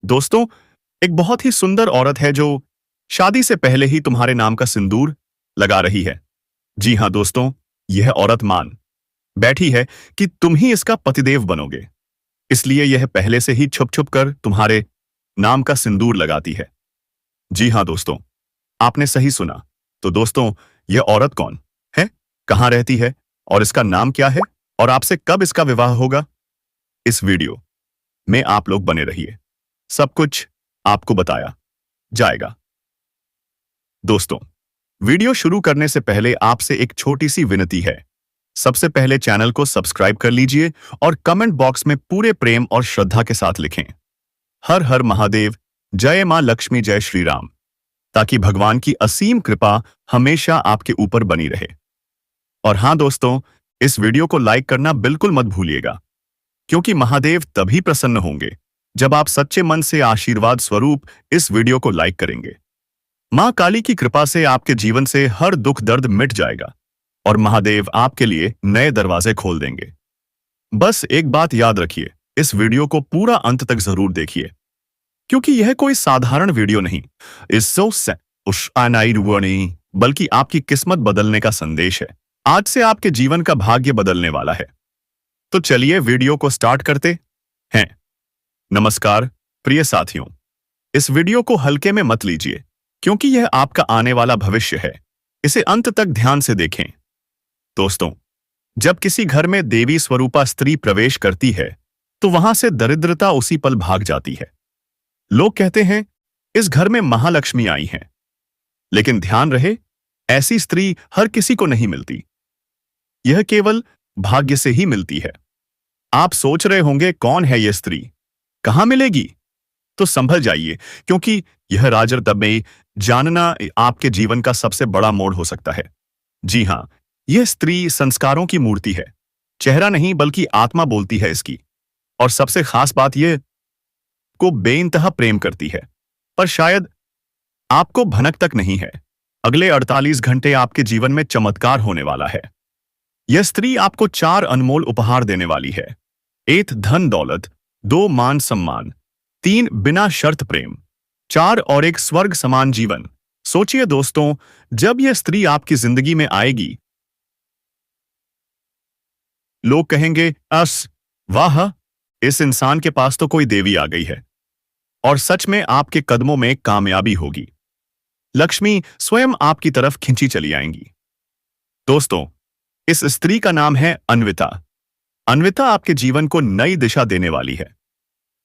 दोस्तों, एक बहुत ही सुंदर औरत है जो शादी से पहले ही तुम्हारे नाम का सिंदूर लगा रही है। जी हाँ दोस्तों, यह औरत मान बैठी है कि तुम ही इसका पतिदेव बनोगे। इसलिए यह पहले से ही छुप छुप कर तुम्हारे नाम का सिंदूर लगाती है। जी हाँ दोस्तों, आपने सही सुना। तो दोस्तों, यह औरत कौन है, कहाँ रहती है और इसका नाम क्या है और आपसे कब इसका विवाह होगा? इस वीडियो में आप लोग बने रहिए। सब कुछ आपको बताया जाएगा। दोस्तों, वीडियो शुरू करने से पहले आपसे एक छोटी सी विनती है। सबसे पहले चैनल को सब्सक्राइब कर लीजिए और कमेंट बॉक्स में पूरे प्रेम और श्रद्धा के साथ लिखें, हर हर महादेव, जय मां लक्ष्मी, जय श्री राम, ताकि भगवान की असीम कृपा हमेशा आपके ऊपर बनी रहे। और हाँ दोस्तों, इस वीडियो को लाइक करना बिल्कुल मत भूलिएगा, क्योंकि महादेव तभी प्रसन्न होंगे जब आप सच्चे मन से आशीर्वाद स्वरूप इस वीडियो को लाइक करेंगे। मां काली की कृपा से आपके जीवन से हर दुख दर्द मिट जाएगा और महादेव आपके लिए नए दरवाजे खोल देंगे। बस एक बात याद रखिए, इस वीडियो को पूरा अंत तक जरूर देखिए, क्योंकि यह कोई साधारण वीडियो नहीं, बल्कि आपकी किस्मत बदलने का संदेश है। आज से आपके जीवन का भाग्य बदलने वाला है। तो चलिए वीडियो को स्टार्ट करते हैं। नमस्कार प्रिय साथियों, इस वीडियो को हल्के में मत लीजिए, क्योंकि यह आपका आने वाला भविष्य है। इसे अंत तक ध्यान से देखें। दोस्तों, जब किसी घर में देवी स्वरूपा स्त्री प्रवेश करती है, तो वहां से दरिद्रता उसी पल भाग जाती है। लोग कहते हैं, इस घर में महालक्ष्मी आई है। लेकिन ध्यान रहे, ऐसी स्त्री हर किसी को नहीं मिलती। यह केवल भाग्य से ही मिलती है। आप सोच रहे होंगे, कौन है यह स्त्री, कहां मिलेगी? तो संभल जाइए, क्योंकि यह राज में जानना आपके जीवन का सबसे बड़ा मोड़ हो सकता है। जी हां, यह स्त्री संस्कारों की मूर्ति है। चेहरा नहीं, बल्कि आत्मा बोलती है इसकी। और सबसे खास बात यह को बेइंतहा प्रेम करती है, पर शायद आपको भनक तक नहीं है। अगले 48 घंटे आपके जीवन में चमत्कार होने वाला है। यह स्त्री आपको 4 अनमोल उपहार देने वाली है। 1 धन दौलत, 2 मान सम्मान, 3 बिना शर्त प्रेम, 4 और 1 स्वर्ग समान जीवन। सोचिए दोस्तों, जब यह स्त्री आपकी जिंदगी में आएगी, लोग कहेंगे, अस वाह, इस इंसान के पास तो कोई देवी आ गई है। और सच में आपके कदमों में कामयाबी होगी। लक्ष्मी स्वयं आपकी तरफ खिंची चली आएंगी। दोस्तों, इस स्त्री का नाम है अन्विता। अन्विता आपके जीवन को नई दिशा देने वाली है।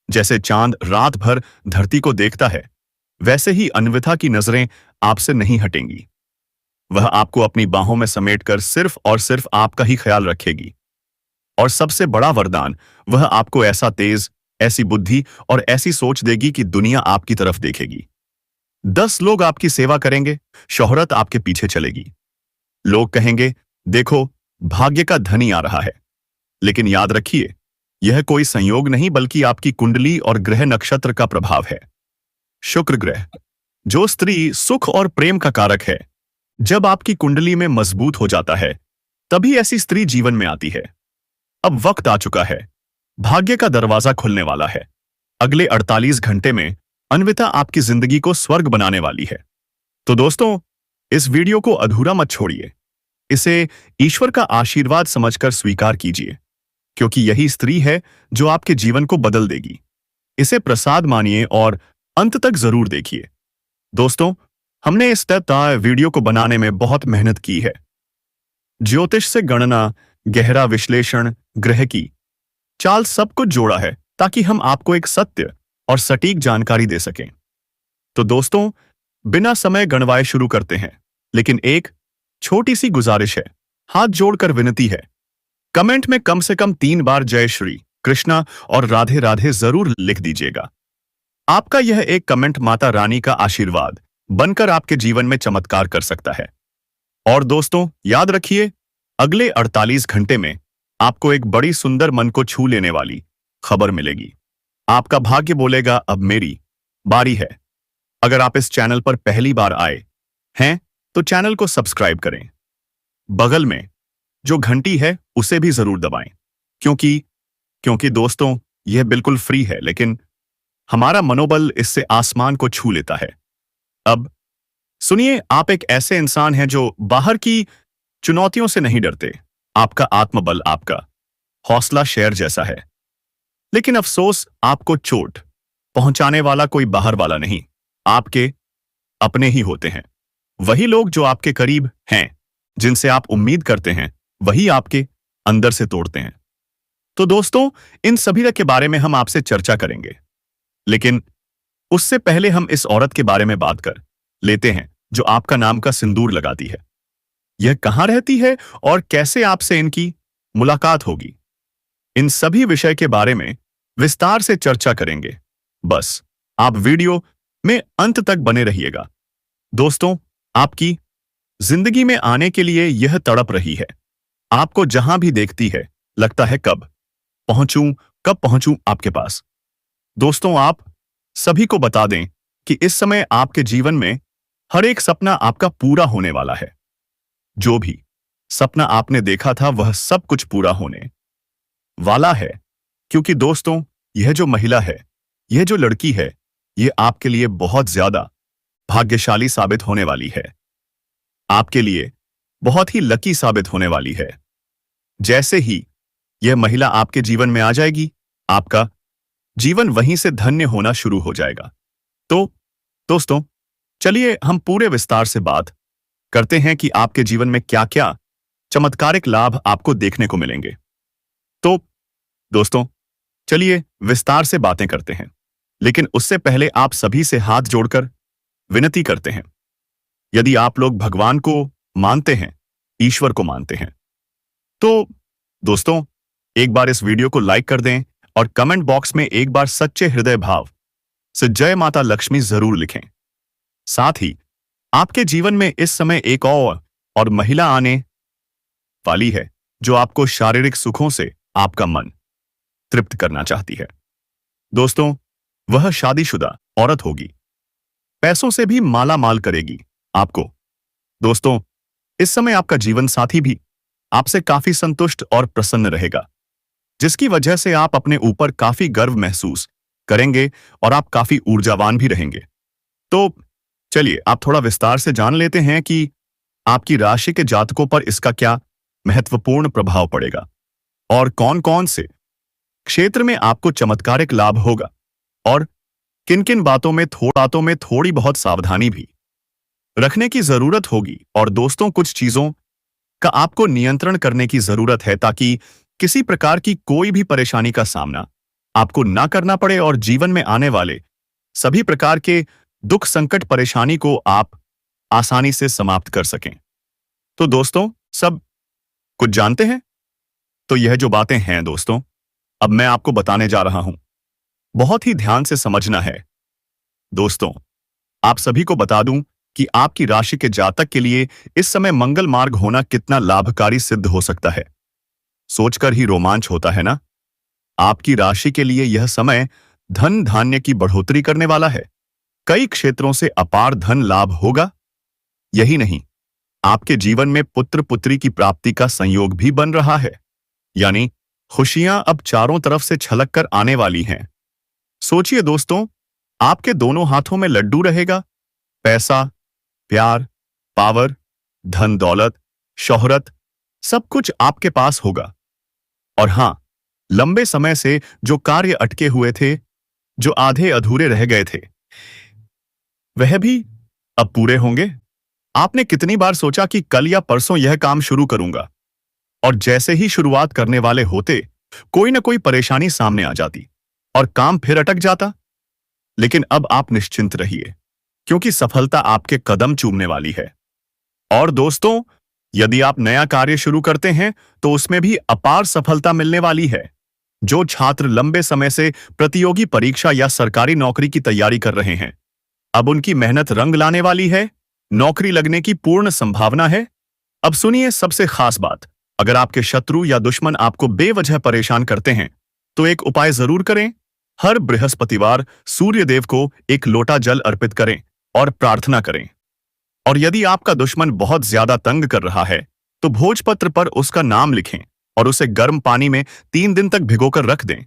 जैसे चांद रात भर धरती को देखता है, वैसे ही अन्विता की नजरें आपसे नहीं हटेंगी। वह आपको अपनी बाहों में समेटकर सिर्फ और सिर्फ आपका ही ख्याल रखेगी। और सबसे बड़ा वरदान, वह आपको ऐसा तेज, ऐसी बुद्धि और ऐसी सोच देगी कि दुनिया आपकी तरफ देखेगी। 10 लोग आपकी सेवा करेंगे, शोहरत आपके पीछे चलेगी। लोग कहेंगे, देखो, भाग्य का धनी आ रहा है। लेकिन याद रखिए, यह कोई संयोग नहीं, बल्कि आपकी कुंडली और ग्रह नक्षत्र का प्रभाव है। शुक्र ग्रह, जो स्त्री सुख और प्रेम का कारक है, जब आपकी कुंडली में मजबूत हो जाता है, तभी ऐसी स्त्री जीवन में आती है। अब वक्त आ चुका है, भाग्य का दरवाजा खुलने वाला है। अगले 48 घंटे में अन्विता आपकी जिंदगी को स्वर्ग बनाने वाली है। तो दोस्तों, इस वीडियो को अधूरा मत छोड़िए। इसे ईश्वर का आशीर्वाद समझकर स्वीकार कीजिए, क्योंकि यही स्त्री है जो आपके जीवन को बदल देगी। इसे प्रसाद मानिए और अंत तक जरूर देखिए। दोस्तों, हमने इस वीडियो को बनाने में बहुत मेहनत की है। ज्योतिष से गणना, गहरा विश्लेषण, ग्रह की चाल, सब कुछ जोड़ा है, ताकि हम आपको एक सत्य और सटीक जानकारी दे सकें। तो दोस्तों, बिना समय गणवाए शुरू करते हैं। लेकिन एक छोटी सी गुजारिश है, हाथ जोड़कर विनती है, कमेंट में कम से कम 3 बार जय श्री कृष्णा और राधे राधे जरूर लिख दीजिएगा। आपका यह एक कमेंट माता रानी का आशीर्वाद बनकर आपके जीवन में चमत्कार कर सकता है। और दोस्तों, याद रखिए, अगले 48 घंटे में आपको एक बड़ी सुंदर, मन को छू लेने वाली खबर मिलेगी। आपका भाग्य बोलेगा, अब मेरी बारी है। अगर आप इस चैनल पर पहली बार आए हैं, तो चैनल को सब्सक्राइब करें। बगल में जो घंटी है, उसे भी जरूर दबाएं, क्योंकि दोस्तों, यह बिल्कुल फ्री है, लेकिन हमारा मनोबल इससे आसमान को छू लेता है। अब सुनिए, आप एक ऐसे इंसान हैं जो बाहर की चुनौतियों से नहीं डरते। आपका आत्मबल, आपका हौसला शेर जैसा है। लेकिन अफसोस, आपको चोट पहुंचाने वाला कोई बाहर वाला नहीं, आपके अपने ही होते हैं। वही लोग जो आपके करीब हैं, जिनसे आप उम्मीद करते हैं, वही आपके अंदर से तोड़ते हैं। तो दोस्तों, इन सभी के बारे में हम आपसे चर्चा करेंगे, लेकिन उससे पहले हम इस औरत के बारे में बात कर लेते हैं जो आपका नाम का सिंदूर लगाती है। यह कहां रहती है और कैसे आपसे इनकी मुलाकात होगी, इन सभी विषय के बारे में विस्तार से चर्चा करेंगे। बस आप वीडियो में अंत तक बने रहिएगा। दोस्तों, आपकी जिंदगी में आने के लिए यह तड़प रही है। आपको जहां भी देखती है, लगता है कब पहुंचूं आपके पास। दोस्तों, आप सभी को बता दें कि इस समय आपके जीवन में हर एक सपना आपका पूरा होने वाला है। जो भी सपना आपने देखा था, वह सब कुछ पूरा होने वाला है। क्योंकि दोस्तों, यह जो महिला है, यह जो लड़की है, यह आपके लिए बहुत ज्यादा भाग्यशाली साबित होने वाली है। आपके लिए बहुत ही लकी साबित होने वाली है। जैसे ही यह महिला आपके जीवन में आ जाएगी, आपका जीवन वहीं से धन्य होना शुरू हो जाएगा। तो दोस्तों, चलिए हम पूरे विस्तार से बात करते हैं कि आपके जीवन में क्या क्या चमत्कारिक लाभ आपको देखने को मिलेंगे। तो दोस्तों, चलिए विस्तार से बातें करते हैं, लेकिन उससे पहले आप सभी से हाथ जोड़कर विनती करते हैं। यदि आप लोग भगवान को मानते हैं, ईश्वर को मानते हैं, तो दोस्तों, एक बार इस वीडियो को लाइक कर दें और कमेंट बॉक्स में एक बार सच्चे हृदय भाव से जय माता लक्ष्मी जरूर लिखें। साथ ही आपके जीवन में इस समय एक और महिला आने वाली है जो आपको शारीरिक सुखों से आपका मन तृप्त करना चाहती है। दोस्तों, वह शादीशुदा औरत होगी, पैसों से भी माला माल करेगी आपको। दोस्तों, इस समय आपका जीवन साथी भी आपसे काफी संतुष्ट और प्रसन्न रहेगा, जिसकी वजह से आप अपने ऊपर काफी गर्व महसूस करेंगे और आप काफी ऊर्जावान भी रहेंगे। तो चलिए आप थोड़ा विस्तार से जान लेते हैं कि आपकी राशि के जातकों पर इसका क्या महत्वपूर्ण प्रभाव पड़ेगा और कौन कौन से क्षेत्र में आपको चमत्कारिक लाभ होगा और किन किन बातों में थोड़ी बहुत सावधानी भी रखने की जरूरत होगी। और दोस्तों, कुछ चीजों का आपको नियंत्रण करने की जरूरत है ताकि किसी प्रकार की कोई भी परेशानी का सामना आपको ना करना पड़े और जीवन में आने वाले सभी प्रकार के दुख, संकट, परेशानी को आप आसानी से समाप्त कर सकें। तो दोस्तों, सब कुछ जानते हैं? तो यह जो बातें हैं दोस्तों, अब मैं आपको बताने जा रहा हूं, बहुत ही ध्यान से समझना है। दोस्तों, आप सभी को बता दूं कि आपकी राशि के जातक के लिए इस समय मंगल मार्ग होना कितना लाभकारी सिद्ध हो सकता है। सोचकर ही रोमांच होता है ना? आपकी राशि के लिए यह समय धन धान्य की बढ़ोतरी करने वाला है। कई क्षेत्रों से अपार धन लाभ होगा। यही नहीं, आपके जीवन में पुत्र पुत्री की प्राप्ति का संयोग भी बन रहा है, यानी खुशियां अब चारों तरफ से छलक कर आने वाली हैं। सोचिए दोस्तों, आपके दोनों हाथों में लड्डू रहेगा। पैसा, प्यार, पावर, धन दौलत, शोहरत, सब कुछ आपके पास होगा। और हां, लंबे समय से जो कार्य अटके हुए थे, जो आधे अधूरे रह गए थे, वह भी अब पूरे होंगे। आपने कितनी बार सोचा कि कल या परसों यह काम शुरू करूंगा, और जैसे ही शुरुआत करने वाले होते, कोई ना कोई परेशानी सामने आ जाती और काम फिर अटक जाता। लेकिन अब आप निश्चिंत रहिए, क्योंकि सफलता आपके कदम चूमने वाली है। और दोस्तों, यदि आप नया कार्य शुरू करते हैं तो उसमें भी अपार सफलता मिलने वाली है। जो छात्र लंबे समय से प्रतियोगी परीक्षा या सरकारी नौकरी की तैयारी कर रहे हैं, अब उनकी मेहनत रंग लाने वाली है। नौकरी लगने की पूर्ण संभावना है। अब सुनिए सबसे खास बात, अगर आपके शत्रु या दुश्मन आपको बेवजह परेशान करते हैं, तो एक उपाय जरूर करें। हर बृहस्पतिवार सूर्य देव को एक लोटा जल अर्पित करें और प्रार्थना करें। और यदि आपका दुश्मन बहुत ज्यादा तंग कर रहा है, तो भोजपत्र पर उसका नाम लिखें और उसे गर्म पानी में 3 दिन तक भिगोकर रख दें।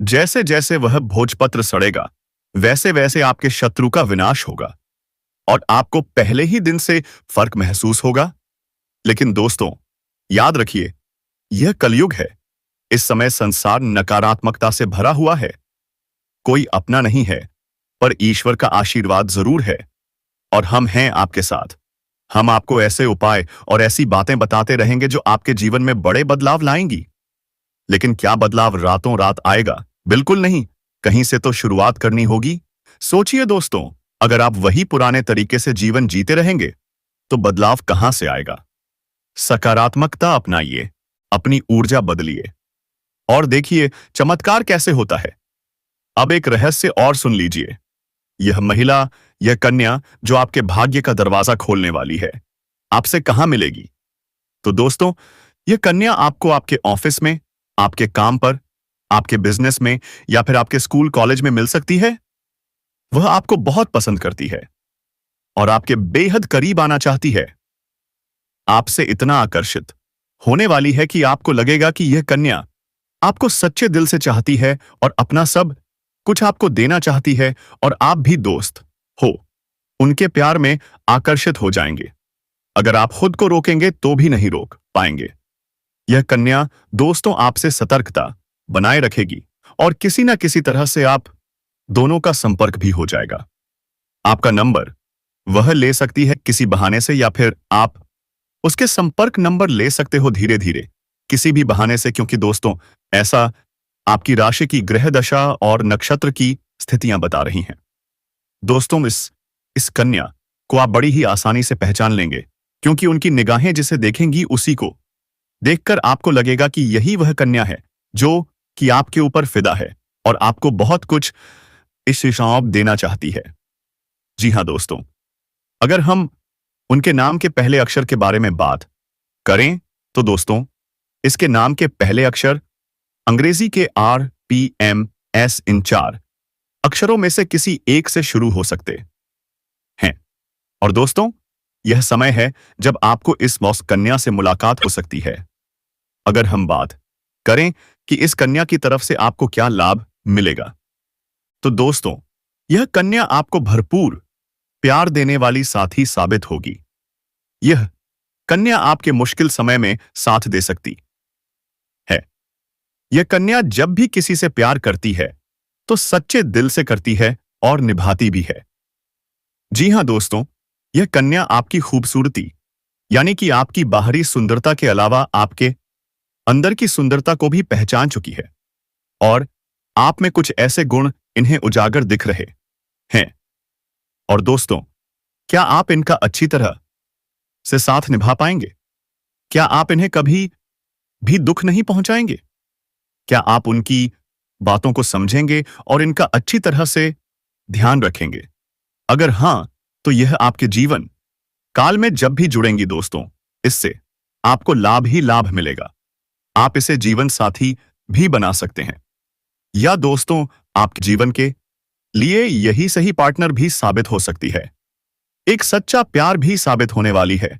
जैसे जैसे वह भोजपत्र सड़ेगा, वैसे वैसे आपके शत्रु का विनाश होगा और आपको पहले ही दिन से फर्क महसूस होगा। लेकिन दोस्तों, याद रखिए, यह कलयुग है। इस समय संसार नकारात्मकता से भरा हुआ है। कोई अपना नहीं है, पर ईश्वर का आशीर्वाद जरूर है और हम हैं आपके साथ। हम आपको ऐसे उपाय और ऐसी बातें बताते रहेंगे जो आपके जीवन में बड़े बदलाव लाएंगी। लेकिन क्या बदलाव रातों रात आएगा? बिल्कुल नहीं। कहीं से तो शुरुआत करनी होगी। सोचिए दोस्तों, अगर आप वही पुराने तरीके से जीवन जीते रहेंगे तो बदलाव कहां से आएगा? सकारात्मकता अपनाइए, अपनी ऊर्जा बदलिए और देखिए चमत्कार कैसे होता है। अब एक रहस्य और सुन लीजिए। यह महिला, यह कन्या जो आपके भाग्य का दरवाजा खोलने वाली है, आपसे कहां मिलेगी? तो दोस्तों, यह कन्या आपको आपके ऑफिस में, आपके काम पर, आपके बिजनेस में या फिर आपके स्कूल कॉलेज में मिल सकती है। वह आपको बहुत पसंद करती है और आपके बेहद करीब आना चाहती है। आपसे इतना आकर्षित होने वाली है कि आपको लगेगा कि यह कन्या आपको सच्चे दिल से चाहती है और अपना सब कुछ आपको देना चाहती है और आप भी दोस्त हो उनके प्यार में आकर्षित हो जाएंगे। अगर आप खुद को रोकेंगे तो भी नहीं रोक पाएंगे। यह कन्या दोस्तों आपसे सतर्कता बनाए रखेगी और किसी ना किसी तरह से आप दोनों का संपर्क भी हो जाएगा। आपका नंबर वह ले सकती है किसी बहाने से या फिर आप उसके संपर्क नंबर ले सकते हो धीरे धीरे किसी भी बहाने से, क्योंकि दोस्तों ऐसा आपकी राशि की ग्रह दशा और नक्षत्र की स्थितियां बता रही हैं। दोस्तों इस कन्या को आप बड़ी ही आसानी से पहचान लेंगे, क्योंकि उनकी निगाहें जिसे देखेंगी उसी को देखकर आपको लगेगा कि यही वह कन्या है जो कि आपके ऊपर फिदा है और आपको बहुत कुछ इस हिसाब देना चाहती है। जी हां दोस्तों, अगर हम उनके नाम के पहले अक्षर के बारे में बात करें तो दोस्तों, इसके नाम के पहले अक्षर अंग्रेजी के RPMS इन 4 अक्षरों में से किसी एक से शुरू हो सकते हैं। और दोस्तों, यह समय है जब आपको इस मौस कन्या से मुलाकात हो सकती है। अगर हम बात करें कि इस कन्या की तरफ से आपको क्या लाभ मिलेगा, तो दोस्तों यह कन्या आपको भरपूर प्यार देने वाली साथी साबित होगी। यह कन्या आपके मुश्किल समय में साथ दे सकती है। यह कन्या जब भी किसी से प्यार करती है तो सच्चे दिल से करती है और निभाती भी है। जी हां दोस्तों, यह कन्या आपकी खूबसूरती यानी कि आपकी बाहरी सुंदरता के अलावा आपके अंदर की सुंदरता को भी पहचान चुकी है और आप में कुछ ऐसे गुण इन्हें उजागर दिख रहे हैं। और दोस्तों, क्या आप इनका अच्छी तरह से साथ निभा पाएंगे? क्या आप इन्हें कभी भी दुख नहीं पहुंचाएंगे? क्या आप उनकी बातों को समझेंगे और इनका अच्छी तरह से ध्यान रखेंगे? अगर हां, तो यह आपके जीवन काल में जब भी जुड़ेंगी दोस्तों, इससे आपको लाभ ही लाभ मिलेगा। आप इसे जीवन साथी भी बना सकते हैं या दोस्तों आपके जीवन के लिए यही सही पार्टनर भी साबित हो सकती है। एक सच्चा प्यार भी साबित होने वाली है।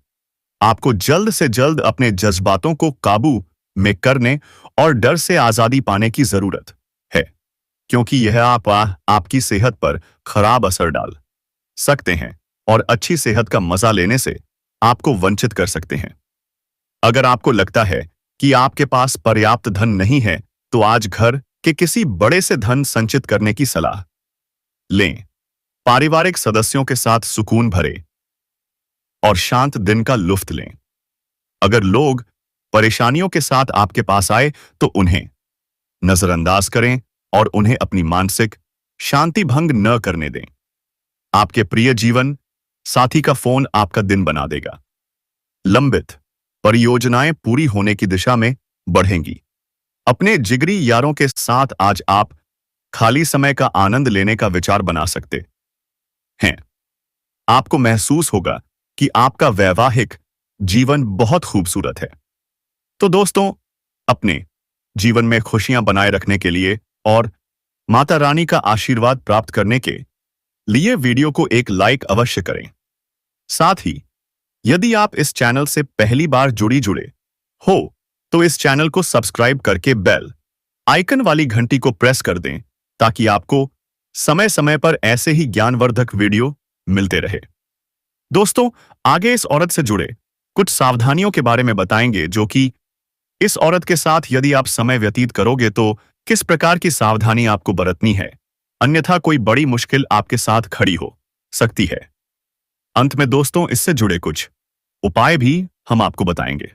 आपको जल्द से जल्द अपने जज्बातों को काबू में करने और डर से आजादी पाने की जरूरत है, क्योंकि यह आपकी सेहत पर खराब असर डाल सकते हैं और अच्छी सेहत का मजा लेने से आपको वंचित कर सकते हैं। अगर आपको लगता है कि आपके पास पर्याप्त धन नहीं है, तो आज घर के किसी बड़े से धन संचित करने की सलाह लें। पारिवारिक सदस्यों के साथ सुकून भरे और शांत दिन का लुत्फ लें। अगर लोग परेशानियों के साथ आपके पास आए तो उन्हें नजरअंदाज करें और उन्हें अपनी मानसिक शांति भंग न करने दें। आपके प्रिय जीवन साथी का फोन आपका दिन बना देगा। लंबित परियोजनाएं पूरी होने की दिशा में बढ़ेंगी। अपने जिगरी यारों के साथ आज आप खाली समय का आनंद लेने का विचार बना सकते हैं। आपको महसूस होगा कि आपका वैवाहिक जीवन बहुत खूबसूरत है। तो दोस्तों, अपने जीवन में खुशियां बनाए रखने के लिए और माता रानी का आशीर्वाद प्राप्त करने के लिए वीडियो को एक लाइक अवश्य करें। साथ ही यदि आप इस चैनल से पहली बार जुड़े हो तो इस चैनल को सब्सक्राइब करके बेल आइकन वाली घंटी को प्रेस कर दें ताकि आपको समय समय पर ऐसे ही ज्ञानवर्धक वीडियो मिलते रहे। दोस्तों, आगे इस औरत से जुड़े कुछ सावधानियों के बारे में बताएंगे, जो कि इस औरत के साथ यदि आप समय व्यतीत करोगे तो किस प्रकार की सावधानी आपको बरतनी है, अन्यथा कोई बड़ी मुश्किल आपके साथ खड़ी हो सकती है। अंत में दोस्तों, इससे जुड़े कुछ उपाय भी हम आपको बताएंगे।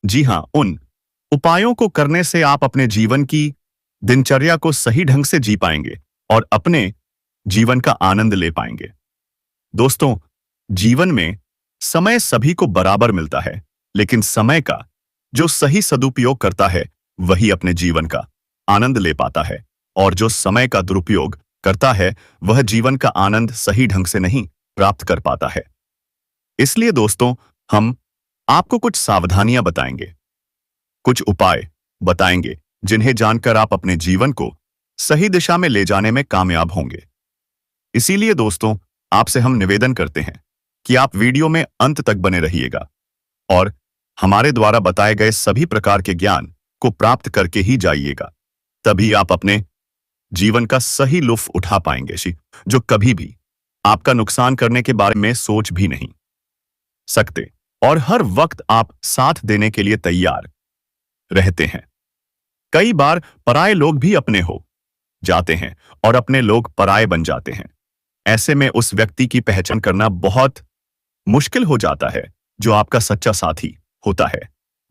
जी हां, उन उपायों को करने से आप अपने जीवन की दिनचर्या को सही ढंग से जी पाएंगे और अपने जीवन का आनंद ले पाएंगे। दोस्तों, जीवन में समय सभी को बराबर मिलता है, लेकिन समय का जो सही सदुपयोग करता है वही अपने जीवन का आनंद ले पाता है, और जो समय का दुरुपयोग करता है वह जीवन का आनंद सही ढंग से नहीं प्राप्त कर पाता है। इसलिए दोस्तों, हम आपको कुछ सावधानियां बताएंगे, कुछ उपाय बताएंगे जिन्हें जानकर आप अपने जीवन को सही दिशा में ले जाने में कामयाब होंगे। इसीलिए दोस्तों, आपसे हम निवेदन करते हैं कि आप वीडियो में अंत तक बने रहिएगा और हमारे द्वारा बताए गए सभी प्रकार के ज्ञान को प्राप्त करके ही जाइएगा। तभी आप अपने जीवन का सही लुत्फ उठा पाएंगे, जो कभी भी आपका नुकसान करने के बारे में सोच भी नहीं सकते, और हर वक्त आप साथ देने के लिए तैयार रहते हैं। कई बार पराये लोग भी अपने हो जाते हैं और अपने लोग पराये बन जाते हैं। ऐसे में उस व्यक्ति की पहचान करना बहुत मुश्किल हो जाता है जो आपका सच्चा साथी होता है,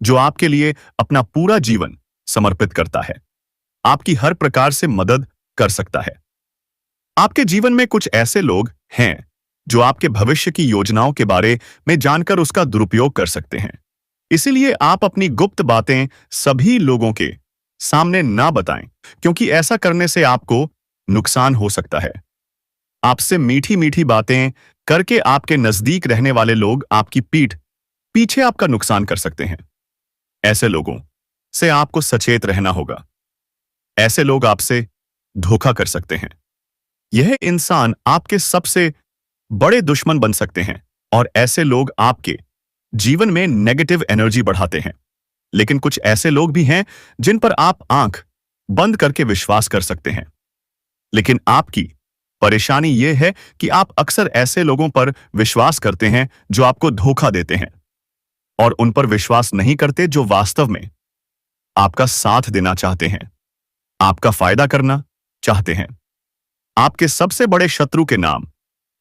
जो आपके लिए अपना पूरा जीवन समर्पित करता है, आपकी हर प्रकार से मदद कर सकता है। आपके जीवन में कुछ ऐसे लोग हैं जो आपके भविष्य की योजनाओं के बारे में जानकर उसका दुरुपयोग कर सकते हैं। इसीलिए आप अपनी गुप्त बातें सभी लोगों के सामने ना बताएं, क्योंकि ऐसा करने से आपको नुकसान हो सकता है। आपसे मीठी मीठी बातें करके आपके नजदीक रहने वाले लोग आपकी पीठ पीछे आपका नुकसान कर सकते हैं। ऐसे लोगों से आपको सचेत रहना होगा। ऐसे लोग आपसे धोखा कर सकते हैं। यह इंसान आपके सबसे बड़े दुश्मन बन सकते हैं, और ऐसे लोग आपके जीवन में नेगेटिव एनर्जी बढ़ाते हैं। लेकिन कुछ ऐसे लोग भी हैं जिन पर आप आंख बंद करके विश्वास कर सकते हैं। लेकिन आपकी परेशानी यह है कि आप अक्सर ऐसे लोगों पर विश्वास करते हैं जो आपको धोखा देते हैं, और उन पर विश्वास नहीं करते जो वास्तव में आपका साथ देना चाहते हैं, आपका फायदा करना चाहते हैं। आपके सबसे बड़े शत्रु के नाम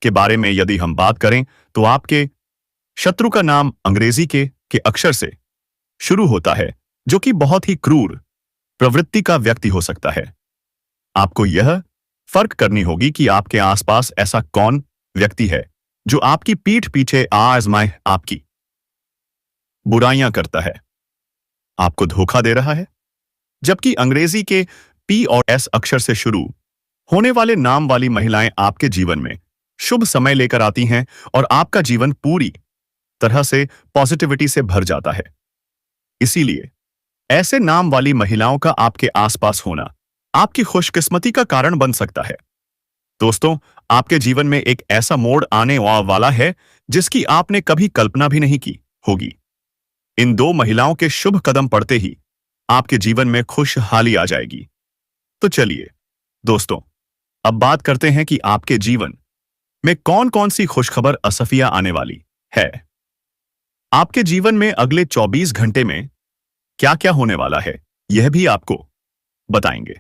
के बारे में यदि हम बात करें तो आपके शत्रु का नाम अंग्रेजी के अक्षर से शुरू होता है, जो कि बहुत ही क्रूर प्रवृत्ति का व्यक्ति हो सकता है। आपको यह फर्क करनी होगी कि आपके आसपास ऐसा कौन व्यक्ति है जो आपकी पीठ पीछे आजमाए आपकी बुराइयां करता है, आपको धोखा दे रहा है। जबकि अंग्रेजी के पी और एस अक्षर से शुरू होने वाले नाम वाली महिलाएं आपके जीवन में शुभ समय लेकर आती हैं और आपका जीवन पूरी तरह से पॉजिटिविटी से भर जाता है। इसीलिए ऐसे नाम वाली महिलाओं का आपके आसपास होना आपकी खुशकिस्मती का कारण बन सकता है। दोस्तों, आपके जीवन में एक ऐसा मोड़ आने वाला है जिसकी आपने कभी कल्पना भी नहीं की होगी। इन दो महिलाओं के शुभ कदम पड़ते ही आपके जीवन में खुशहाली आ जाएगी। तो चलिए दोस्तों, अब बात करते हैं कि आपके जीवन में कौन कौन सी खुशखबर असफिया आने वाली है। आपके जीवन में अगले 24 घंटे में क्या क्या होने वाला है, यह भी आपको बताएंगे।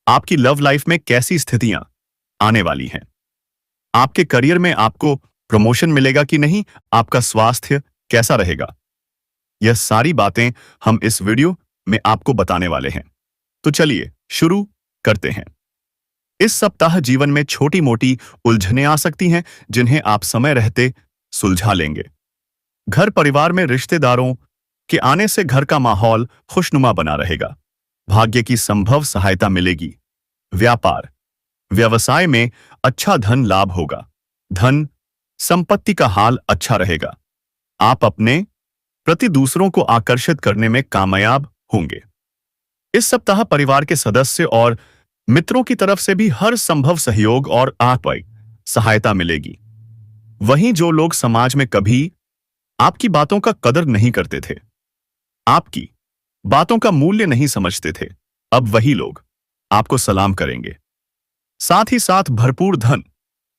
आपकी लव लाइफ में कैसी स्थितियां आने वाली हैं, आपके करियर में आपको प्रमोशन मिलेगा कि नहीं, आपका स्वास्थ्य कैसा रहेगा, यह सारी बातें हम इस वीडियो में आपको बताने वाले हैं। तो चलिए शुरू करते हैं। इस सप्ताह जीवन में छोटी मोटी उलझनें आ सकती हैं जिन्हें आप समय रहते सुलझा लेंगे। घर परिवार में रिश्तेदारों के आने से घर का माहौल खुशनुमा बना रहेगा। भाग्य की संभव सहायता मिलेगी। व्यापार व्यवसाय में अच्छा धन लाभ होगा। धन संपत्ति का हाल अच्छा रहेगा। आप अपने प्रति दूसरों को आकर्षित करने में कामयाब होंगे। इस सप्ताह परिवार के सदस्य और मित्रों की तरफ से भी हर संभव सहयोग और आर्थिक सहायता मिलेगी। वहीं जो लोग समाज में कभी आपकी बातों का कदर नहीं करते थे, आपकी बातों का मूल्य नहीं समझते थे, अब वही लोग आपको सलाम करेंगे। साथ ही साथ भरपूर धन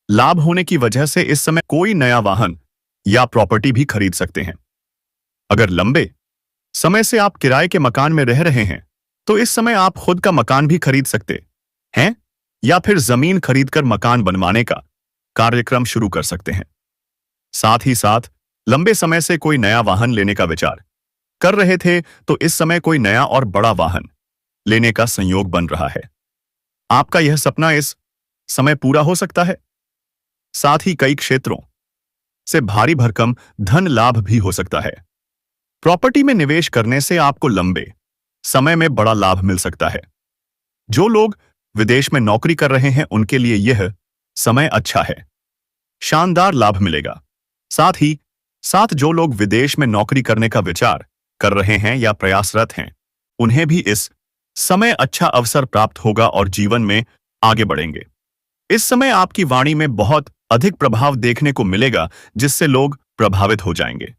लाभ होने की वजह से इस समय कोई नया वाहन या प्रॉपर्टी भी खरीद सकते हैं। अगर लंबे समय से आप किराए के मकान में रह रहे हैं तो इस समय आप खुद का मकान भी खरीद सकते हैं या फिर जमीन खरीदकर मकान बनवाने का कार्यक्रम शुरू कर सकते हैं। साथ ही साथ लंबे समय से कोई नया वाहन लेने का विचार कर रहे थे तो इस समय कोई नया और बड़ा वाहन लेने का संयोग बन रहा है। आपका यह सपना इस समय पूरा हो सकता है। साथ ही कई क्षेत्रों से भारी भरकम धन लाभ भी हो सकता है। प्रॉपर्टी में निवेश करने से आपको लंबे समय में बड़ा लाभ मिल सकता है। जो लोग विदेश में नौकरी कर रहे हैं उनके लिए यह समय अच्छा है, शानदार लाभ मिलेगा। साथ ही साथ जो लोग विदेश में नौकरी करने का विचार कर रहे हैं या प्रयासरत हैं उन्हें भी इस समय अच्छा अवसर प्राप्त होगा और जीवन में आगे बढ़ेंगे। इस समय आपकी वाणी में बहुत अधिक प्रभाव देखने को मिलेगा जिससे लोग प्रभावित हो जाएंगे।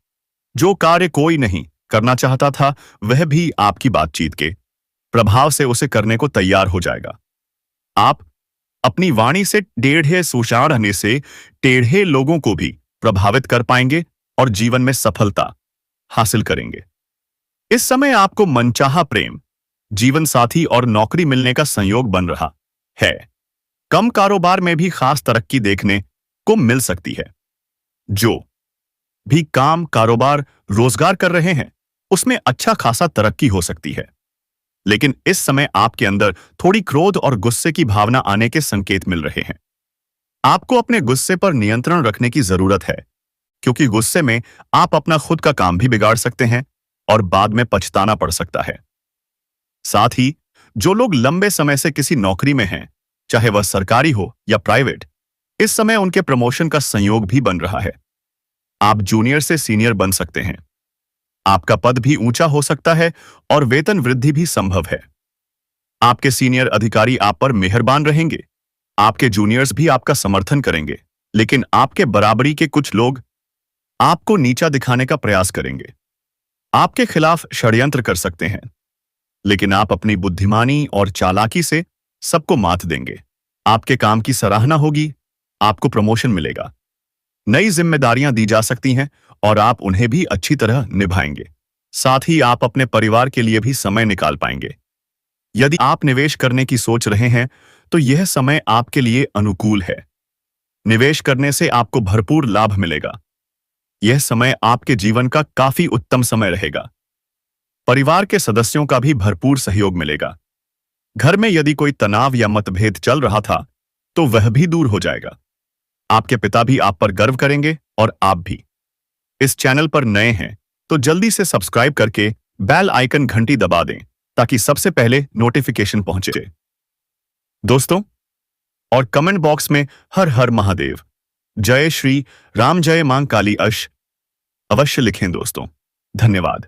जो कार्य कोई नहीं करना चाहता था वह भी आपकी बातचीत के प्रभाव से उसे करने को तैयार हो जाएगा। आप अपनी वाणी से टेढ़े सुशाढ़ने से टेढ़े लोगों को भी प्रभावित कर पाएंगे और जीवन में सफलता हासिल करेंगे। इस समय आपको मनचाहा प्रेम, जीवन साथी और नौकरी मिलने का संयोग बन रहा है। कम कारोबार में भी खास तरक्की देखने को मिल सकती है। जो भी काम, कारोबार, रोजगार कर रहे हैं उसमें अच्छा खासा तरक्की हो सकती है। लेकिन इस समय आपके अंदर थोड़ी क्रोध और गुस्से की भावना आने के संकेत मिल रहे हैं। आपको अपने गुस्से पर नियंत्रण रखने की जरूरत है क्योंकि गुस्से में आप अपना खुद का काम भी बिगाड़ सकते हैं और बाद में पछताना पड़ सकता है। साथ ही जो लोग लंबे समय से किसी नौकरी में हैं, चाहे वह सरकारी हो या प्राइवेट, इस समय उनके प्रमोशन का संयोग भी बन रहा है। आप जूनियर से सीनियर बन सकते हैं। आपका पद भी ऊंचा हो सकता है और वेतन वृद्धि भी संभव है। आपके सीनियर अधिकारी आप पर मेहरबान रहेंगे। आपके जूनियर्स भी आपका समर्थन करेंगे, लेकिन आपके बराबरी के कुछ लोग आपको नीचा दिखाने का प्रयास करेंगे। आपके खिलाफ षड्यंत्र कर सकते हैं, लेकिन आप अपनी बुद्धिमानी और चालाकी से सबको मात देंगे। आपके काम की सराहना होगी, आपको प्रमोशन मिलेगा। नई जिम्मेदारियां दी जा सकती हैं और आप उन्हें भी अच्छी तरह निभाएंगे। साथ ही आप अपने परिवार के लिए भी समय निकाल पाएंगे। यदि आप निवेश करने की सोच रहे हैं तो यह समय आपके लिए अनुकूल है। निवेश करने से आपको भरपूर लाभ मिलेगा। यह समय आपके जीवन का काफी उत्तम समय रहेगा। परिवार के सदस्यों का भी भरपूर सहयोग मिलेगा। घर में यदि कोई तनाव या मतभेद चल रहा था तो वह भी दूर हो जाएगा। आपके पिता भी आप पर गर्व करेंगे और आप भी। इस चैनल पर नए हैं तो जल्दी से सब्सक्राइब करके बेल आइकन घंटी दबा दें ताकि सबसे पहले नोटिफिकेशन पहुंचे। दोस्तों, और कमेंट बॉक्स में हर हर महादेव, जय श्री राम, जय मां काली अवश्य लिखें दोस्तों। धन्यवाद।